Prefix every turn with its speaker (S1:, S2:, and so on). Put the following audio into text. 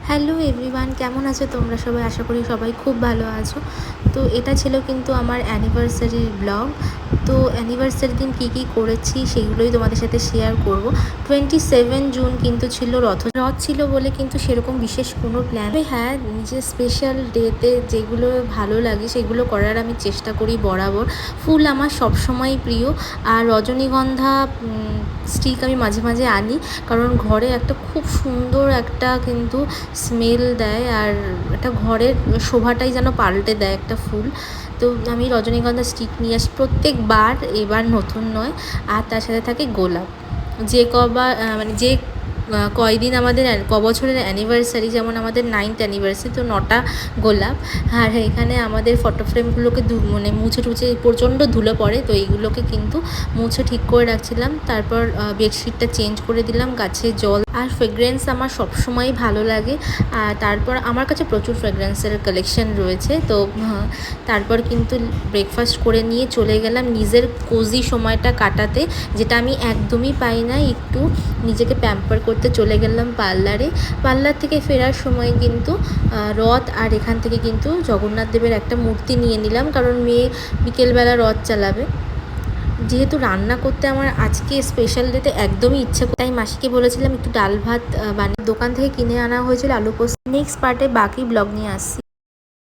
S1: Hello everyone, কেমন আছো তোমরা সবাই? আশা করি সবাই খুব ভালো আছো। তো এটা ছিল কিন্তু আমার অ্যানিভার্সারির ব্লগ। তো অ্যানিভার্সারির দিন কী কী করেছি সেগুলোই তোমাদের সাথে শেয়ার করব। 27 জুন কিন্তু ছিল রথ ছিল বলে কিন্তু সেরকম বিশেষ কোনো প্ল্যান, হ্যাঁ, নিজের স্পেশাল ডেতে যেগুলো ভালো লাগে সেগুলো করার আমি চেষ্টা করি বরাবর। ফুল আমার সবসময় প্রিয়, আর রজনীগন্ধা স্টিক আমি মাঝে মাঝে আনি, কারণ ঘরে একটা খুব সুন্দর একটা কিন্তু স্মেল দেয়, আর একটা ঘরের শোভাটাই যেন পাল্টে দেয় একটা ফুল। তো আমি রজনীগন্ধা স্টিক নিয়ে আসি প্রত্যেকবার, এবার নতুন নয়। আর তার সাথে থাকে গোলাপ। যে কবার যে কয়দিন আমাদের বছরের অ্যানিভার্সারি, যেমন আমাদের 9th অ্যানিভার্সারি, তো 9টা গোলাপ। আর এখানে আমাদের ফটো ফ্রেমগুলোকে মুছে টুছে প্রচণ্ড ধুলো পড়ে, তো এইগুলোকে কিন্তু মুছে ঠিক করে রাখছিলাম। তারপর বেডশিটটা চেঞ্জ করে দিলাম, গাছে জল। আর ফ্রেগ্রেন্স আমার সবসময়ই ভালো লাগে, আর তারপর আমার কাছে প্রচুর ফ্রেগ্রেন্সের কালেকশন রয়েছে। তো তারপর কিন্তু ব্রেকফাস্ট করে নিয়ে চলে গেলাম নিজের কোজি সময়টা কাটাতে, যেটা আমি একদমই পাই না। একটু নিজেকে প্যাম্পার করতে চলে গেলাম পার্লার থেকে ফেরার সময় কিন্তু রথ, আর এখান থেকে কিন্তু জগন্নাথ দেবের একটা মূর্তি নিয়ে নিলাম, কারণ মেয়ে বিকেলবেলা রথ চালাবে। যেহেতু রান্না করতে আমার আজকে স্পেশাল ডেতে একদমই ইচ্ছে, তাই মাসিকে বলেছিলাম একটু ডাল ভাত বানিয়ে দোকান থেকে কিনে আনা হয়েছিল আলু পোস্ত। নেক্সট পার্টে বাকি ব্লগ নিয়ে আসছি।